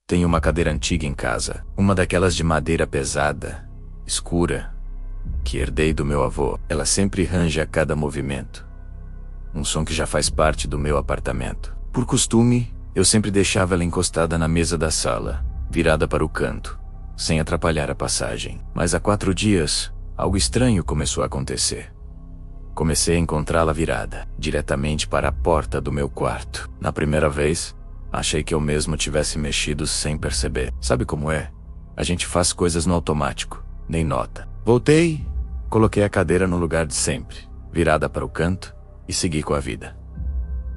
Tenho uma cadeira antiga em casa, uma daquelas de madeira pesada, escura, que herdei do meu avô. Ela sempre range a cada movimento. Um som que já faz parte do meu apartamento. Por costume, eu sempre deixava ela encostada na mesa da sala, virada para o canto, sem atrapalhar a passagem. Mas há 4 dias, algo estranho começou a acontecer. Comecei a encontrá-la virada, diretamente para a porta do meu quarto. Na primeira vez, achei que eu mesmo tivesse mexido sem perceber. Sabe como é? A gente faz coisas no automático, nem nota. Voltei, coloquei a cadeira no lugar de sempre, virada para o canto, e segui com a vida.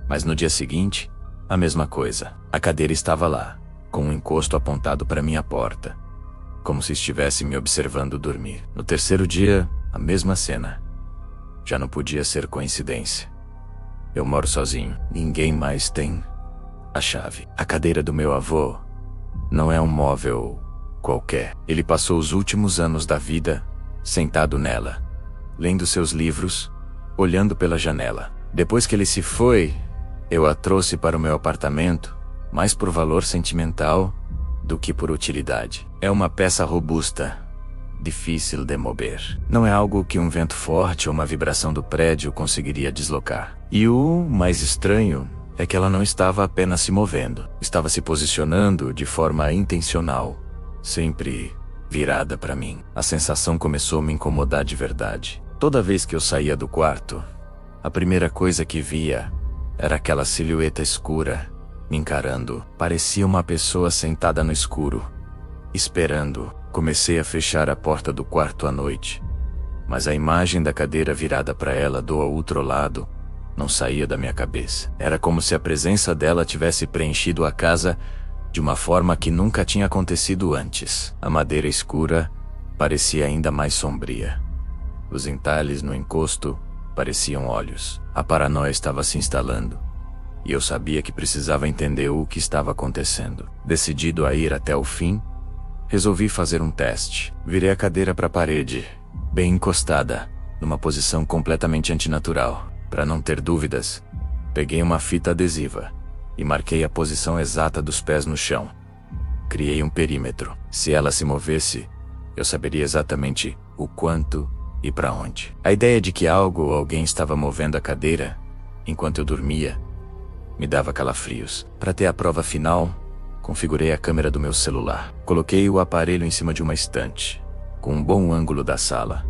Mas no dia seguinte, a mesma coisa. A cadeira estava lá, com um encosto apontado para minha porta, como se estivesse me observando dormir. No terceiro dia, a mesma cena. Já não podia ser coincidência. Eu moro sozinho. Ninguém mais tem a chave. A cadeira do meu avô não é um móvel qualquer. Ele passou os últimos anos da vida sentado nela, lendo seus livros, olhando pela janela. Depois que ele se foi, eu a trouxe para o meu apartamento, mais por valor sentimental do que por utilidade. É uma peça robusta, difícil de mover. Não é algo que um vento forte ou uma vibração do prédio conseguiria deslocar. E o mais estranho é que ela não estava apenas se movendo, estava se posicionando de forma intencional, sempre virada para mim. A sensação começou a me incomodar de verdade. Toda vez que eu saía do quarto, a primeira coisa que via era aquela silhueta escura me encarando. Parecia uma pessoa sentada no escuro, esperando. Comecei a fechar a porta do quarto à noite, mas a imagem da cadeira virada para ela do outro lado não saía da minha cabeça. Era como se a presença dela tivesse preenchido a casa de uma forma que nunca tinha acontecido antes. A madeira escura parecia ainda mais sombria. Os entalhes no encosto pareciam olhos. A paranoia estava se instalando, e eu sabia que precisava entender o que estava acontecendo. Decidido a ir até o fim, resolvi fazer um teste. Virei a cadeira para a parede, bem encostada, numa posição completamente antinatural. Para não ter dúvidas, peguei uma fita adesiva e marquei a posição exata dos pés no chão. Criei um perímetro. Se ela se movesse, eu saberia exatamente o quanto e para onde. A ideia de que algo ou alguém estava movendo a cadeira enquanto eu dormia me dava calafrios. Para ter a prova final, configurei a câmera do meu celular. Coloquei o aparelho em cima de uma estante, com um bom ângulo da sala,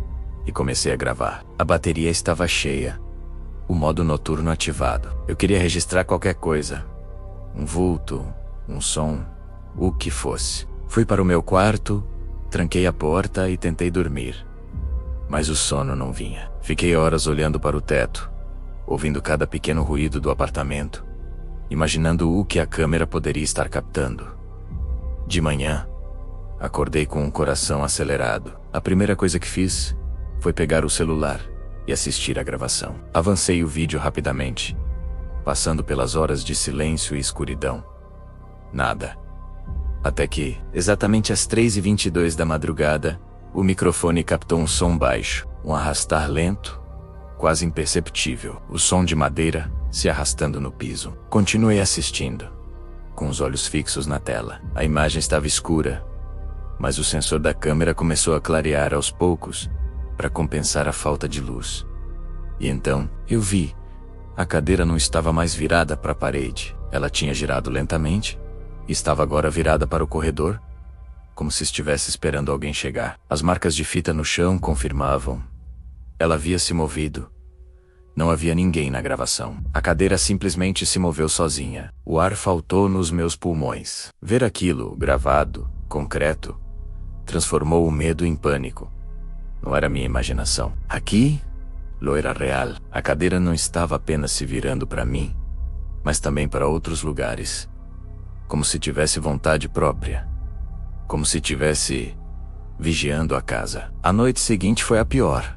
e comecei a gravar. A bateria estava cheia, o modo noturno ativado. Eu queria registrar qualquer coisa, um vulto, um som, o que fosse. Fui para o meu quarto, tranquei a porta e tentei dormir. Mas o sono não vinha. Fiquei horas olhando para o teto, ouvindo cada pequeno ruído do apartamento, imaginando o que a câmera poderia estar captando. De manhã, acordei com um coração acelerado. A primeira coisa que fiz foi pegar o celular e assistir à gravação. Avancei o vídeo rapidamente, passando pelas horas de silêncio e escuridão. Nada. Até que, exatamente às 3h22 da madrugada, o microfone captou um som baixo, um arrastar lento, quase imperceptível. O som de madeira se arrastando no piso. Continuei assistindo, com os olhos fixos na tela. A imagem estava escura, mas o sensor da câmera começou a clarear aos poucos para compensar a falta de luz. E então, eu vi. A cadeira não estava mais virada para a parede. Ela tinha girado lentamente e estava agora virada para o corredor, como se estivesse esperando alguém chegar. As marcas de fita no chão confirmavam. Ela havia se movido. Não havia ninguém na gravação. A cadeira simplesmente se moveu sozinha. O ar faltou nos meus pulmões. Ver aquilo, gravado, concreto, transformou o medo em pânico. Não era minha imaginação. Aqui, lo era real. A cadeira não estava apenas se virando para mim, mas também para outros lugares. Como se tivesse vontade própria. Como se tivesse vigiando a casa. A noite seguinte foi a pior.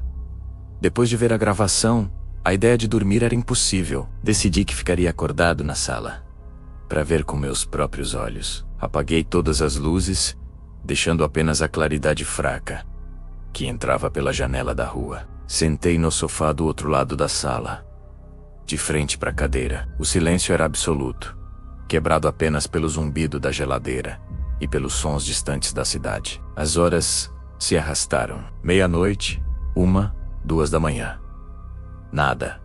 Depois de ver a gravação, a ideia de dormir era impossível. Decidi que ficaria acordado na sala, para ver com meus próprios olhos. Apaguei todas as luzes, deixando apenas a claridade fraca, que entrava pela janela da rua. Sentei no sofá do outro lado da sala, de frente para a cadeira. O silêncio era absoluto, quebrado apenas pelo zumbido da geladeira e pelos sons distantes da cidade. As horas se arrastaram. Meia-noite, 1, 2 da manhã. Nada.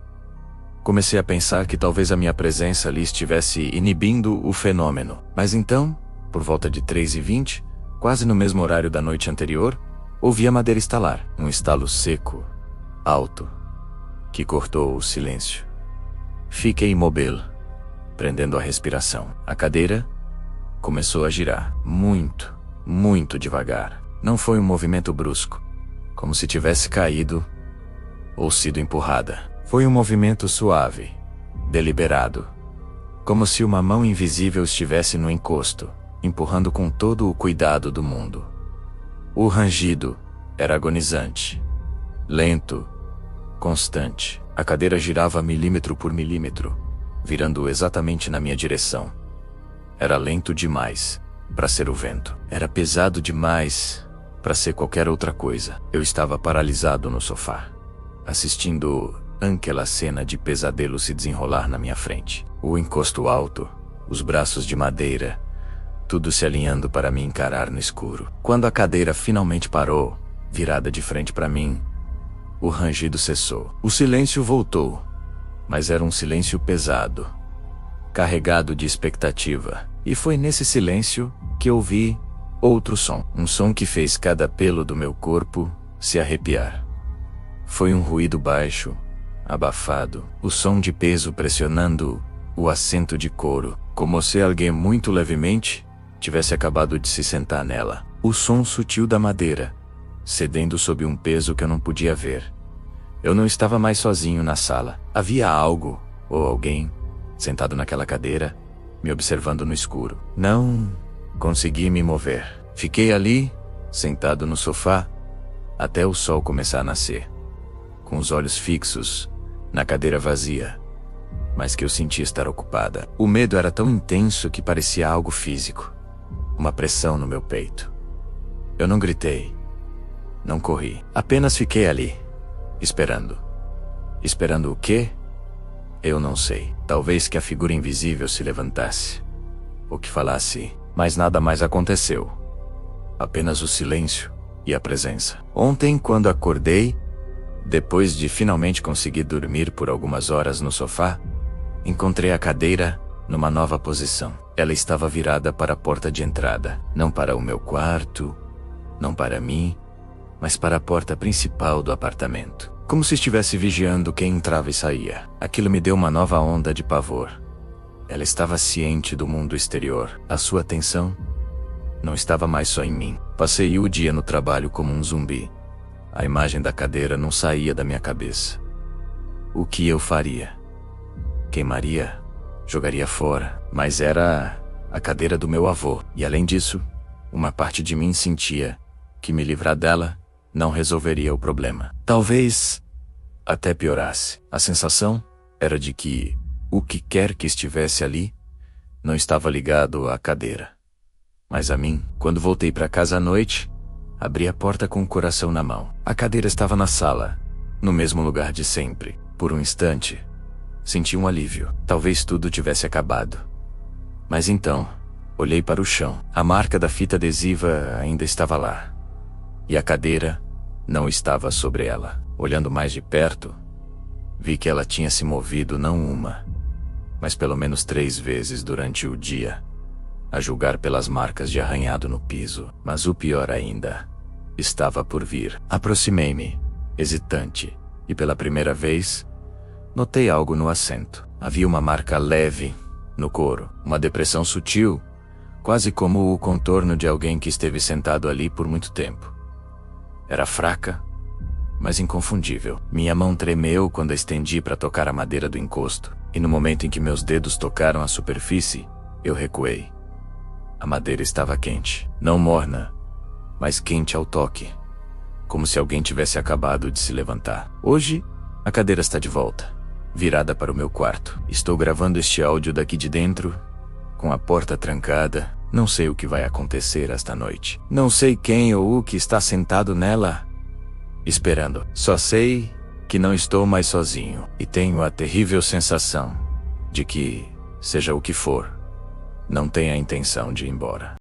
Comecei a pensar que talvez a minha presença ali estivesse inibindo o fenômeno. Mas então, por volta de 3h20, quase no mesmo horário da noite anterior, ouvi a madeira estalar. Um estalo seco, alto, que cortou o silêncio. Fiquei imóvel, prendendo a respiração. A cadeira começou a girar. Muito, muito devagar. Não foi um movimento brusco, como se tivesse caído ou sido empurrada. Foi um movimento suave, deliberado, como se uma mão invisível estivesse no encosto, empurrando com todo o cuidado do mundo. O rangido era agonizante, lento, constante. A cadeira girava milímetro por milímetro, virando exatamente na minha direção. Era lento demais para ser o vento. Era pesado demais para ser qualquer outra coisa. Eu estava paralisado no sofá, assistindo aquela cena de pesadelo se desenrolar na minha frente. O encosto alto, os braços de madeira, tudo se alinhando para me encarar no escuro. Quando a cadeira finalmente parou, virada de frente para mim, o rangido cessou. O silêncio voltou, mas era um silêncio pesado, carregado de expectativa. E foi nesse silêncio que ouvi outro som. Um som que fez cada pelo do meu corpo se arrepiar. Foi um ruído baixo, abafado, o som de peso pressionando o assento de couro, como se alguém muito levemente tivesse acabado de se sentar nela. O som sutil da madeira, cedendo sob um peso que eu não podia ver. Eu não estava mais sozinho na sala. Havia algo, ou alguém, sentado naquela cadeira, me observando no escuro. Não consegui me mover. Fiquei ali, sentado no sofá, até o sol começar a nascer, com os olhos fixos na cadeira vazia, mas que eu sentia estar ocupada. O medo era tão intenso que parecia algo físico, uma pressão no meu peito. Eu não gritei, não corri, apenas fiquei ali, esperando. Esperando o quê? Eu não sei. Talvez que a figura invisível se levantasse, ou que falasse, mas nada mais aconteceu. Apenas o silêncio e a presença. Ontem, quando acordei, depois de finalmente conseguir dormir por algumas horas no sofá, encontrei a cadeira numa nova posição. Ela estava virada para a porta de entrada, não para o meu quarto, não para mim, mas para a porta principal do apartamento, como se estivesse vigiando quem entrava e saía. Aquilo me deu uma nova onda de pavor. Ela estava ciente do mundo exterior. A sua atenção não estava mais só em mim. Passei o dia no trabalho como um zumbi. A imagem da cadeira não saía da minha cabeça. O que eu faria? Queimaria? Jogaria fora? Mas era a cadeira do meu avô. E além disso, uma parte de mim sentia que me livrar dela não resolveria o problema. Talvez até piorasse. A sensação era de que o que quer que estivesse ali não estava ligado à cadeira, mas a mim. Quando voltei para casa à noite, abri a porta com o coração na mão. A cadeira estava na sala, no mesmo lugar de sempre. Por um instante, senti um alívio. Talvez tudo tivesse acabado. Mas então, olhei para o chão. A marca da fita adesiva ainda estava lá. E a cadeira não estava sobre ela. Olhando mais de perto, vi que ela tinha se movido não uma, mas pelo menos 3 vezes durante o dia, a julgar pelas marcas de arranhado no piso. Mas o pior ainda estava por vir. Aproximei-me, hesitante, e pela primeira vez, notei algo no assento. Havia uma marca leve no couro, uma depressão sutil, quase como o contorno de alguém que esteve sentado ali por muito tempo. Era fraca, mas inconfundível. Minha mão tremeu quando a estendi para tocar a madeira do encosto, e no momento em que meus dedos tocaram a superfície, eu recuei. A madeira estava quente, não morna, mas quente ao toque, como se alguém tivesse acabado de se levantar. Hoje, a cadeira está de volta, virada para o meu quarto. Estou gravando este áudio daqui de dentro, com a porta trancada. Não sei o que vai acontecer esta noite. Não sei quem ou o que está sentado nela, esperando. Só sei que não estou mais sozinho, e tenho a terrível sensação de que, seja o que for, não tem a intenção de ir embora.